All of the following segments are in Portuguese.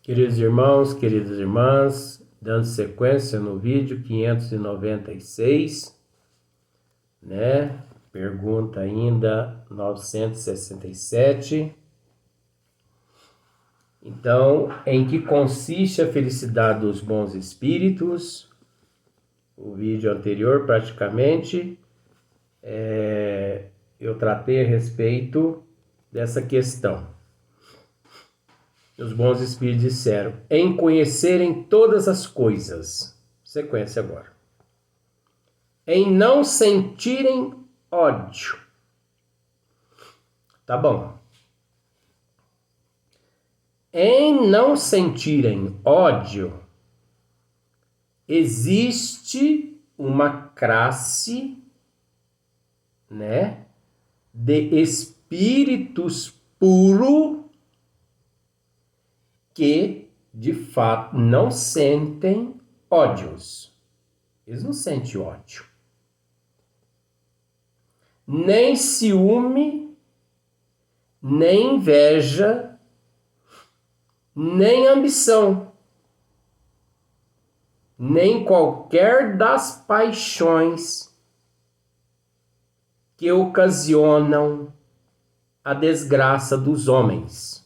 Queridos irmãos, queridas irmãs, dando sequência no vídeo 596, né? Pergunta ainda 967. Então, em que consiste a felicidade dos bons espíritos? O vídeo anterior, praticamente, eu tratei a respeito dessa questão. Os bons espíritos disseram: em conhecerem todas as coisas. Sequência agora. Em não sentirem ódio. Tá bom. Em não sentirem ódio, existe uma classe, né, de espíritos puros que, de fato, não sentem ódios. Eles não sentem ódio. Nem ciúme, nem inveja, nem ambição, nem qualquer das paixões que ocasionam a desgraça dos homens.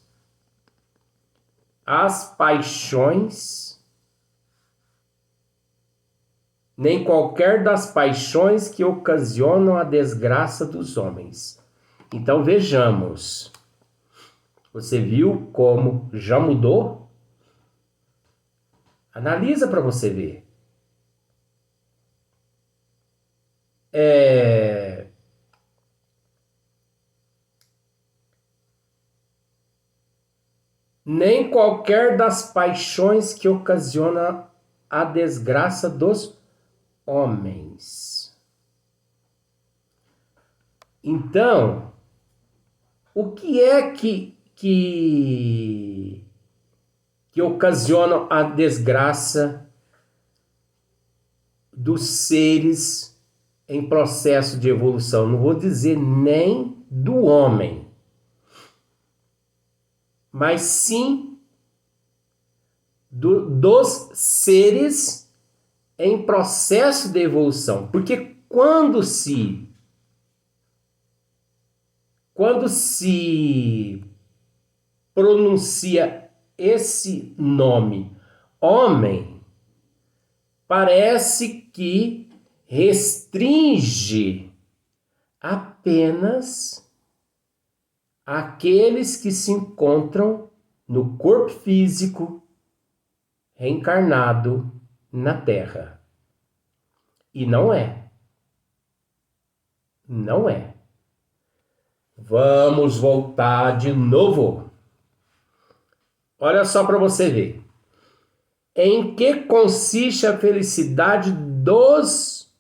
As paixões, nem qualquer das paixões que ocasionam a desgraça dos homens. Então vejamos. Você viu como já mudou? Analisa para você ver. Nem qualquer das paixões que ocasiona a desgraça dos homens. Então, o que é que ocasiona a desgraça dos seres em processo de evolução? Não vou dizer nem do homem, mas sim dos seres em processo de evolução. Porque quando se pronuncia esse nome, homem, parece que restringe apenas aqueles que se encontram no corpo físico reencarnado na Terra. E não é. Não é. Vamos voltar de novo. Olha só para você ver. Em que consiste a felicidade dos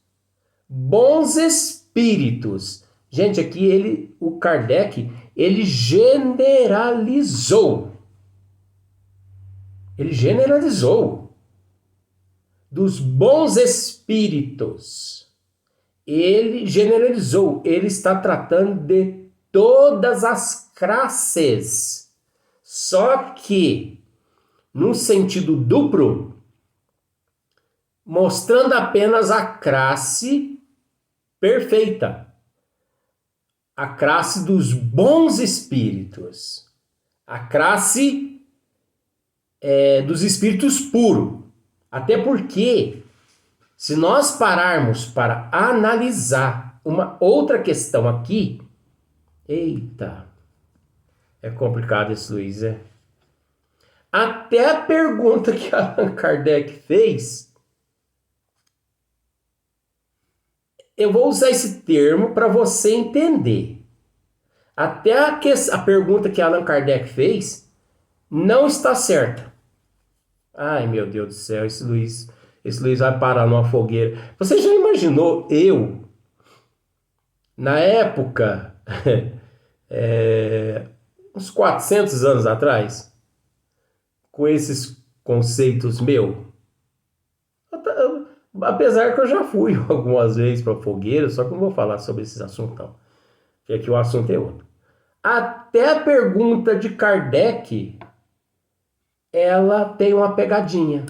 bons espíritos? Gente, aqui o Kardec, ele generalizou. Ele generalizou. Dos bons espíritos. Ele generalizou. Ele está tratando de todas as classes. Só que, num sentido duplo, mostrando apenas a classe perfeita. A classe dos bons espíritos. A classe dos espíritos puros. Até porque, se nós pararmos para analisar uma outra questão aqui, eita, é complicado isso, Luiz, é? Até a pergunta que Allan Kardec fez, eu vou usar esse termo para você entender. Até a pergunta que Allan Kardec fez não está certa. Ai, meu Deus do céu, esse Luiz vai parar numa fogueira. Você já imaginou na época, uns 400 anos atrás, com esses conceitos meus? Apesar que eu já fui algumas vezes para fogueira, só que eu não vou falar sobre esses assuntos não, porque aqui o assunto é outro. Até a pergunta de Kardec ela tem uma pegadinha.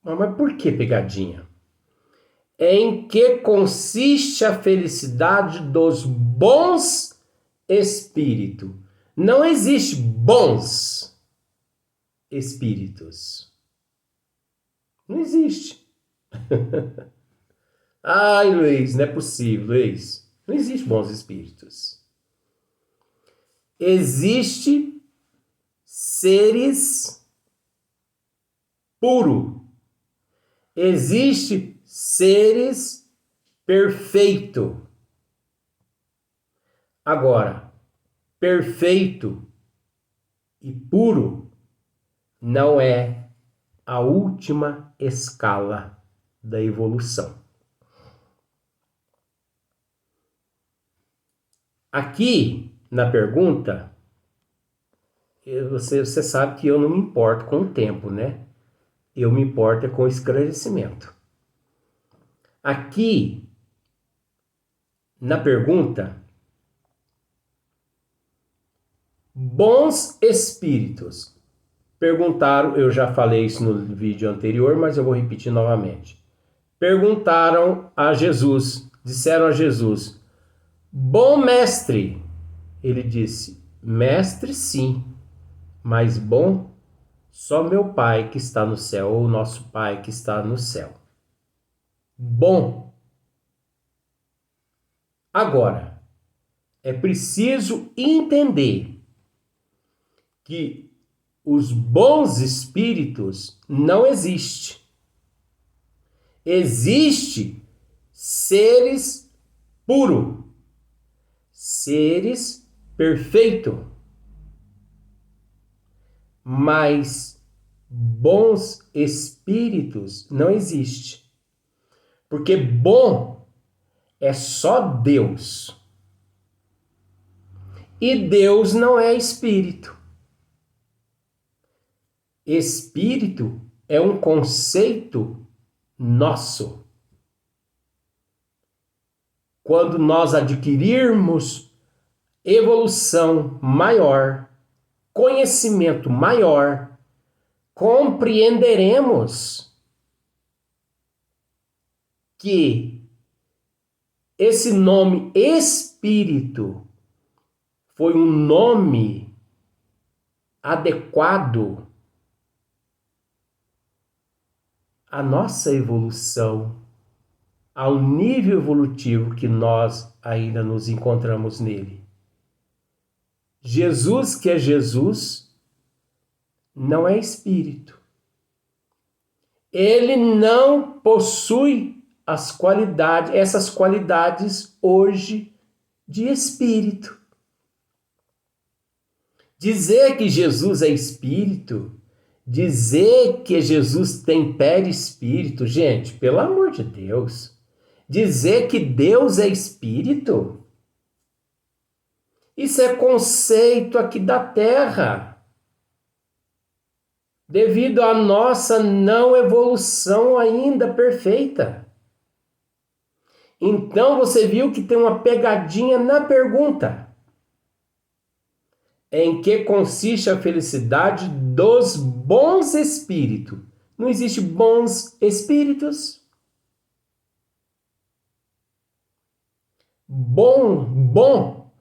Mas por que pegadinha? Em que consiste a felicidade dos bons espíritos? Não existe bons espíritos. Não existe. Ai, Luiz, não é possível, Luiz. Não existe bons espíritos. Existe seres puros. Existe seres perfeito. Agora, perfeito e puro não é a última escala da evolução. Aqui, na pergunta, você sabe que eu não me importo com o tempo, né? Eu me importo com o esclarecimento. Aqui, na pergunta, bons espíritos. Perguntaram, eu já falei isso no vídeo anterior, mas eu vou repetir novamente. Perguntaram a Jesus, disseram a Jesus, bom mestre. Ele disse, mestre sim, mas bom só meu Pai que está no céu, ou nosso Pai que está no céu. Bom. Agora, é preciso entender que os bons espíritos não existem. Existe seres puros, seres perfeitos, mas bons espíritos não existe. Porque bom é só Deus. E Deus não é espírito. Espírito é um conceito nosso. Quando nós adquirirmos evolução maior, conhecimento maior, compreenderemos que esse nome espírito foi um nome adequado à nossa evolução, ao nível evolutivo que nós ainda nos encontramos nele. Jesus, que é Jesus, não é espírito. Ele não possui essas qualidades hoje de espírito. Dizer que Jesus é espírito, dizer que Jesus tem perispírito, gente, pelo amor de Deus, dizer que Deus é espírito, isso é conceito aqui da Terra, devido à nossa não evolução ainda perfeita. Então você viu que tem uma pegadinha na pergunta. Em que consiste a felicidade dos bons espíritos? Não existe bons espíritos? Bom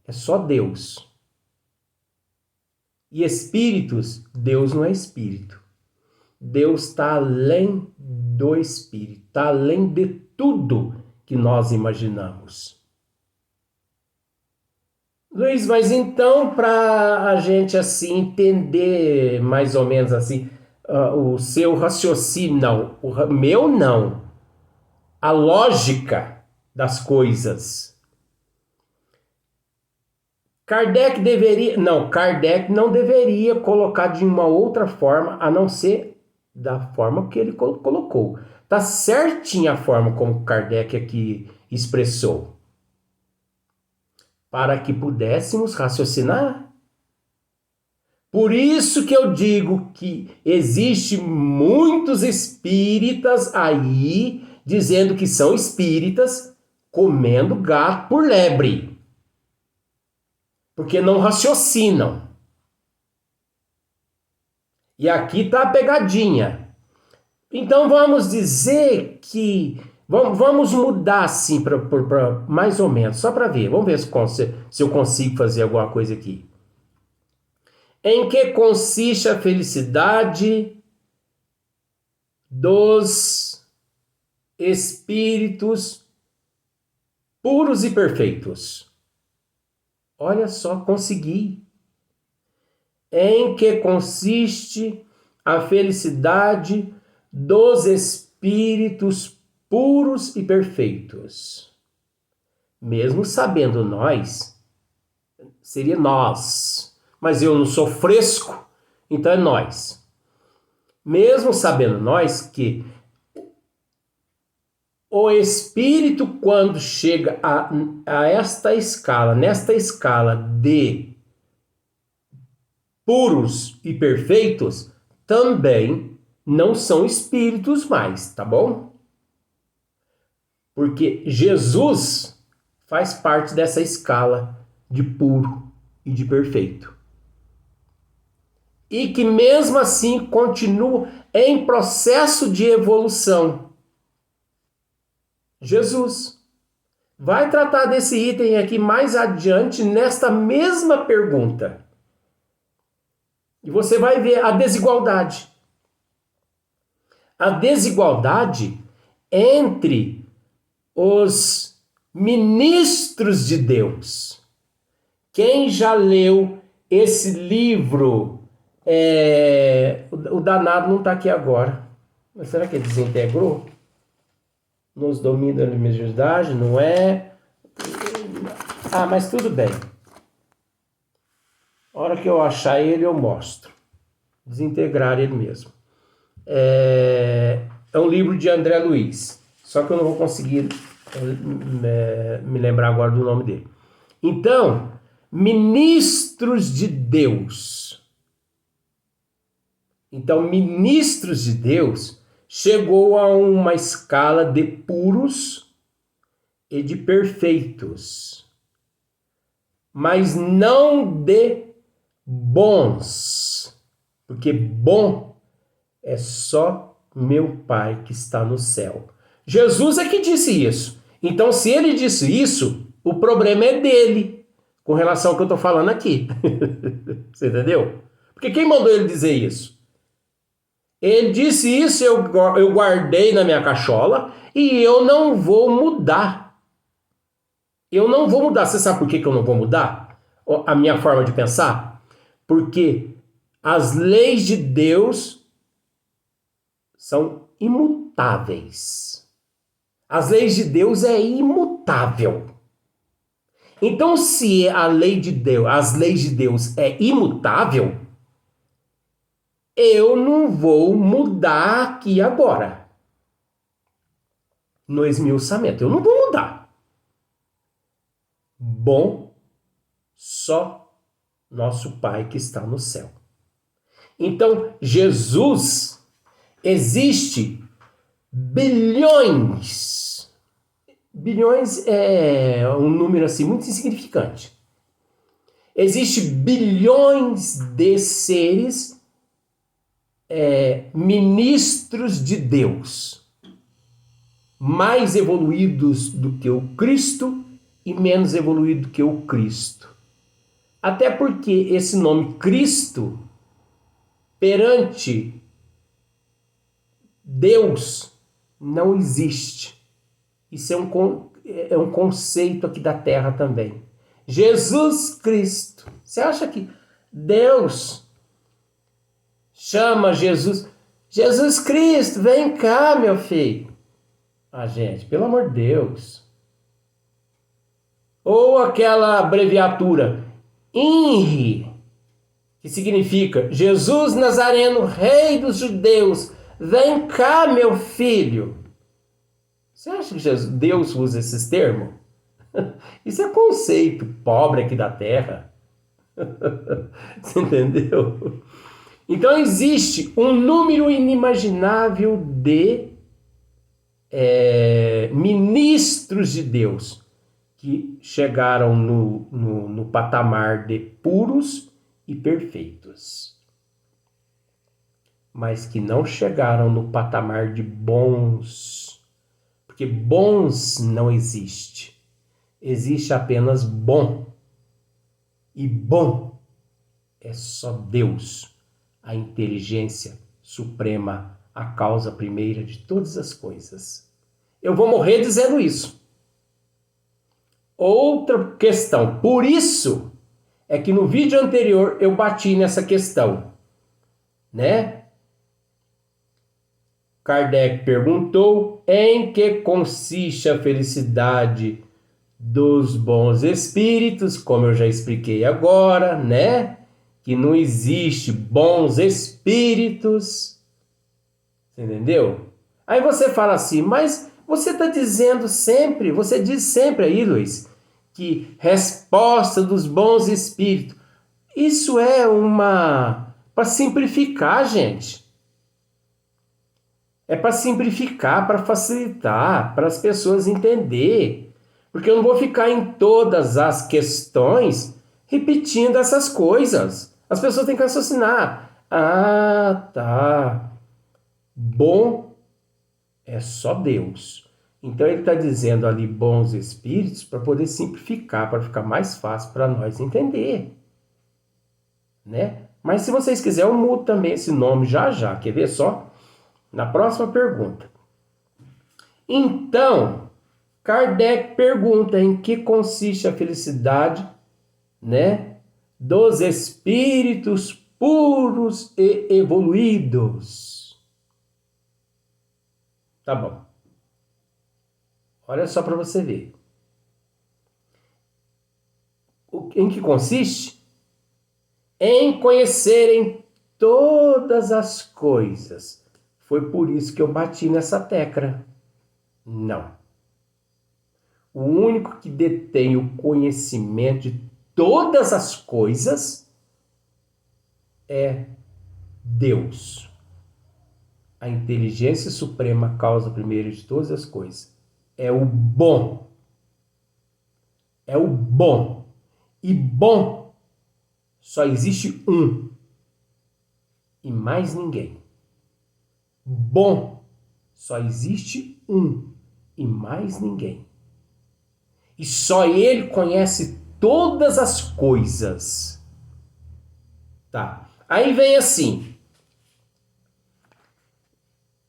é só Deus. E espíritos, Deus não é espírito. Deus está além do espírito, está além de tudo que nós imaginamos. Luiz, mas então, para a gente assim entender mais ou menos assim, o seu raciocínio, não, o meu não, a lógica das coisas. Kardec não deveria colocar de uma outra forma, a não ser da forma que ele colocou. Tá certinha a forma como Kardec aqui expressou. Para que pudéssemos raciocinar. Por isso que eu digo que existe muitos espíritas aí dizendo que são espíritas comendo gato por lebre. porque não raciocinam. E aqui está a pegadinha. Então vamos dizer que... Vamos mudar assim para mais ou menos, só para ver. Vamos ver se eu consigo fazer alguma coisa aqui. Em que consiste a felicidade dos espíritos puros e perfeitos? Olha só, consegui. Em que consiste a felicidade dos espíritos puros e perfeitos? Mesmo sabendo nós, seria nós, mas eu não sou fresco, então é nós. Mesmo sabendo nós que o espírito, quando chega a esta escala, nesta escala de puros e perfeitos, também não são espíritos mais, tá bom? Porque Jesus faz parte dessa escala de puro e de perfeito. E que mesmo assim continua em processo de evolução. Jesus vai tratar desse item aqui mais adiante nesta mesma pergunta. E você vai ver a desigualdade. A desigualdade entre os ministros de Deus. Quem já leu esse livro? O danado não está aqui agora. Mas será que ele desintegrou? Nos domina da mediunidade? Não é? Ah, mas tudo bem. A hora que eu achar ele, eu mostro. Desintegrar ele mesmo. É um livro de André Luiz. Só que eu não vou conseguir me lembrar agora do nome dele. Então, ministros de Deus. Então, ministros de Deus chegou a uma escala de puros e de perfeitos. Mas não de bons. Porque bom é só meu Pai que está no céu. Jesus é que disse isso. Então, se ele disse isso, o problema é dele, com relação ao que eu estou falando aqui. Você entendeu? Porque quem mandou ele dizer isso? Ele disse isso, eu guardei na minha cachola e eu não vou mudar. Eu não vou mudar. Você sabe por que eu não vou mudar? A minha forma de pensar? Porque as leis de Deus são imutáveis. As leis de Deus é imutável. Então, se a lei de Deus, as leis de Deus é imutável, eu não vou mudar aqui agora. No esmiuçamento, eu não vou mudar. Bom, só nosso Pai que está no céu. Então, Jesus, existe bilhões é um número assim muito insignificante. Existe bilhões de seres ministros de Deus, mais evoluídos do que o Cristo e menos evoluídos do que o Cristo. Até porque esse nome Cristo, perante Deus, não existe. Isso é um conceito aqui da Terra também. Jesus Cristo. Você acha que Deus chama Jesus Cristo, vem cá, meu filho. Ah, gente, pelo amor de Deus. Ou aquela abreviatura INRI, que significa Jesus Nazareno, Rei dos Judeus, vem cá, meu filho. Você acha que Deus usa esses termos? Isso é conceito pobre aqui da Terra. Você entendeu? Então existe um número inimaginável de ministros de Deus que chegaram no patamar de puros e perfeitos, mas que não chegaram no patamar de bons, porque bons não existe. Existe apenas bom, e bom é só Deus, a inteligência suprema, a causa primeira de todas as coisas. Eu vou morrer dizendo isso. Outra questão, por isso é que no vídeo anterior eu bati nessa questão, né? Kardec perguntou em que consiste a felicidade dos bons espíritos, como eu já expliquei agora, né? Que não existe bons espíritos, entendeu? Aí você fala assim, mas você está dizendo sempre, você diz sempre aí, Luiz, que resposta dos bons espíritos. Isso é para simplificar, gente. É para simplificar, para facilitar, para as pessoas entender. Porque eu não vou ficar em todas as questões repetindo essas coisas. As pessoas têm que raciocinar. Ah, tá. Bom é só Deus. Então ele está dizendo ali bons espíritos para poder simplificar, para ficar mais fácil para nós entender, né? Mas se vocês quiserem, eu mudo também esse nome já. Quer ver só? Na próxima pergunta. Então, Kardec pergunta em que consiste a felicidade, né, dos espíritos puros e evoluídos. Tá bom. Olha só para você ver. Em que consiste? Em conhecerem todas as coisas. Foi por isso que eu bati nessa tecla. Não. O único que detém o conhecimento de todas as coisas é Deus. A inteligência suprema, causa primeira de todas as coisas. É o bom. É o bom. E bom só existe um. E mais ninguém. Bom só existe um. E mais ninguém. E só ele conhece todas as coisas. Tá. Aí vem assim.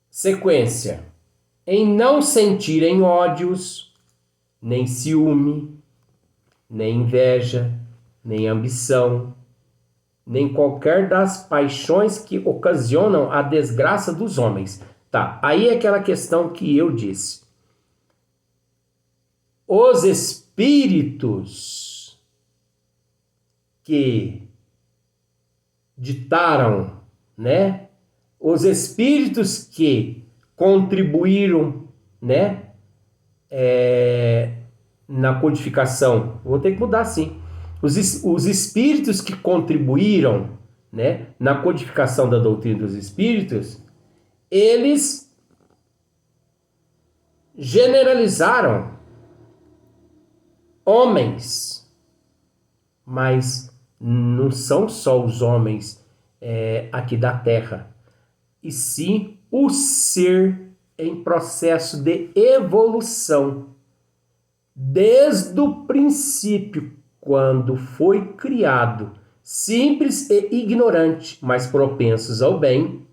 Sequência. Em não sentirem ódios, nem ciúme, nem inveja, nem ambição, nem qualquer das paixões que ocasionam a desgraça dos homens. Tá, aí é aquela questão que eu disse. Os espíritos que ditaram, né? Os espíritos que contribuíram, né? Na codificação, vou ter que mudar sim. Os espíritos que contribuíram, né, na codificação da doutrina dos espíritos, eles generalizaram homens, mas não são só os homens aqui da Terra, e sim o ser em processo de evolução. Desde o princípio, quando foi criado, simples e ignorante, mas propensos ao bem,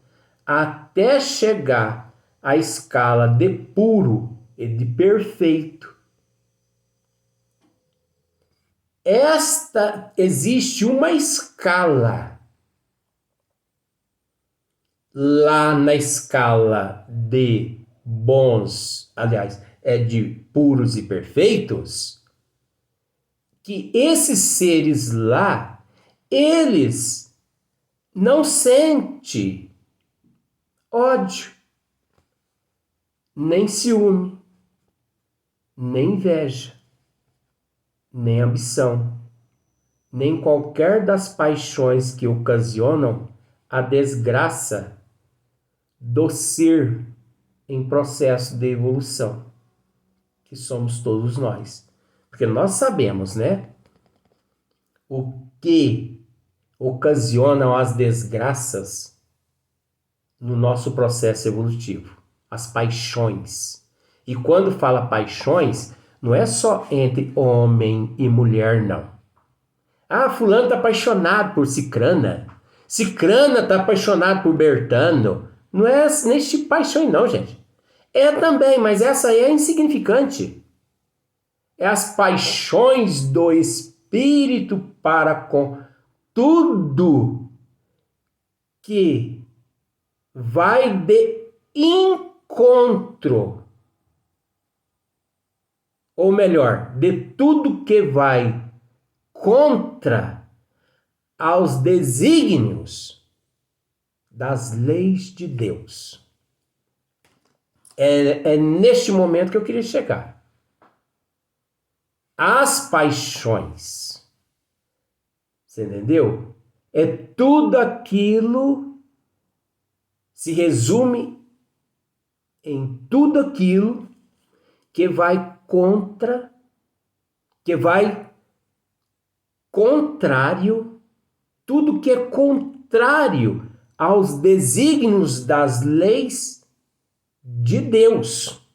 até chegar à escala de puro e de perfeito. Existe uma escala lá na escala de bons, aliás, de puros e perfeitos, que esses seres lá, eles não sentem ódio, nem ciúme, nem inveja, nem ambição, nem qualquer das paixões que ocasionam a desgraça do ser em processo de evolução, que somos todos nós. Porque nós sabemos, né? O que ocasionam as desgraças no nosso processo evolutivo. As paixões. E quando fala paixões, não é só entre homem e mulher, não. Ah, fulano está apaixonado por Cicrana. Cicrana está apaixonado por Bertano. Não é nesse tipo de paixão, não, gente. É também, mas essa aí é insignificante. É as paixões do espírito para com tudo que vai de encontro, ou melhor, de tudo que vai contra aos desígnios das leis de Deus. É neste momento que eu queria chegar. As paixões, você entendeu? É tudo aquilo, se resume em tudo aquilo que vai contra, que vai contrário, tudo que é contrário aos desígnios das leis de Deus.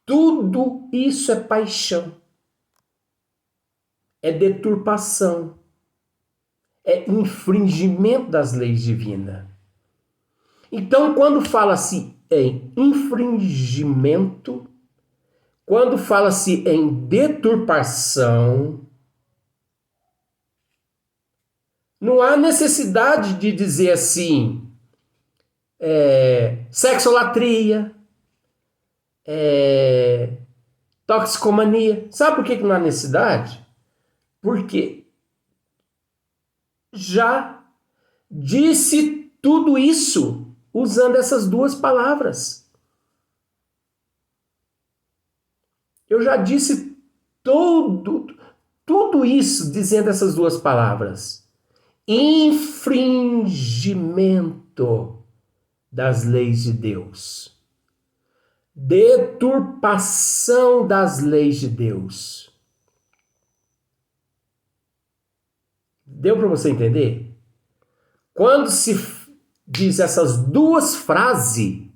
Tudo isso é paixão, é deturpação, é infringimento das leis divinas. Então, quando fala-se em infringimento, quando fala-se em deturpação, não há necessidade de dizer assim, sexolatria, toxicomania. Sabe por que não há necessidade? Porque já disse tudo isso usando essas duas palavras. Eu já disse tudo isso dizendo essas duas palavras. Infringimento das leis de Deus. Deturpação das leis de Deus. Deu para você entender? Quando se diz essas duas frases,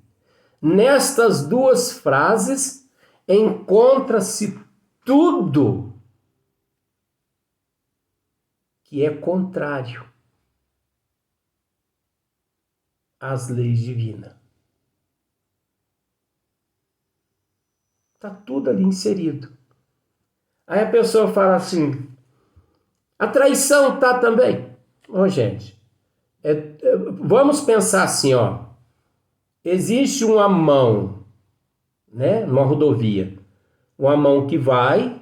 nestas duas frases encontra-se tudo que é contrário às leis divinas. Está tudo ali inserido. Aí a pessoa fala assim, a traição tá também. Ô, gente, vamos pensar assim, ó. Existe uma mão, né, numa rodovia. Uma mão que vai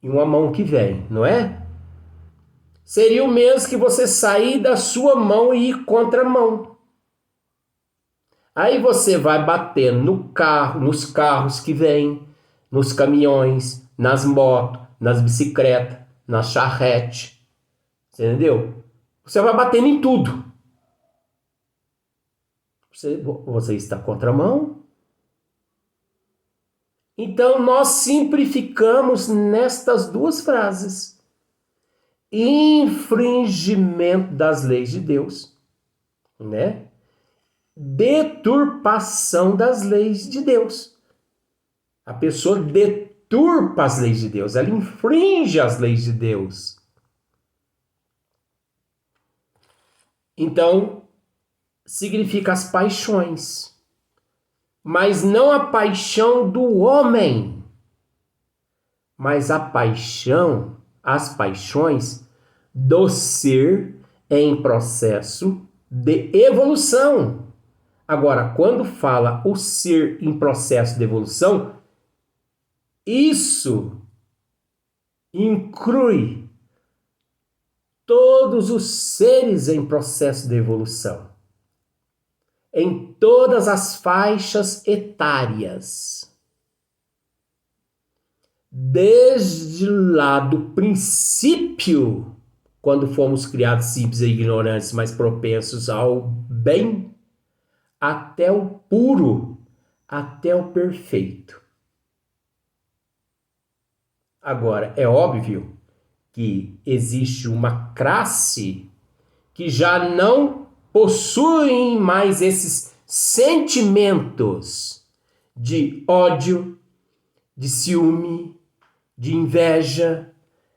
e uma mão que vem, não é? Seria o mesmo que você sair da sua mão e ir contra a mão. Aí você vai bater no carro, nos carros que vêm, nos caminhões, nas motos, nas bicicletas, na charrete. Você entendeu? Você vai batendo em tudo. Você está contra a mão. Então nós simplificamos nestas duas frases. Infringimento das leis de Deus, né? Deturpação das leis de Deus. A pessoa deturpa as leis de Deus, ela infringe as leis de Deus. Então, significa as paixões, mas não a paixão do homem, mas a paixão, as paixões do ser em processo de evolução. Agora, quando fala o ser em processo de evolução, isso inclui todos os seres em processo de evolução, em todas as faixas etárias. Desde lá do princípio, quando fomos criados simples e ignorantes, mas propensos ao bem, até o puro, até o perfeito. Agora, é óbvio que existe uma classe que já não possuem mais esses sentimentos de ódio, de ciúme, de inveja,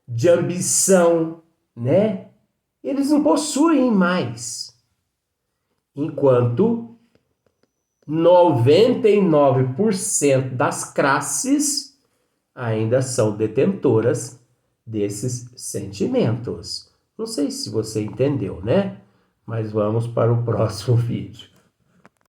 de ambição, né? Eles não possuem mais. Enquanto 99% das classes ainda são detentoras desses sentimentos. Não sei se você entendeu, né? Mas vamos para o próximo vídeo.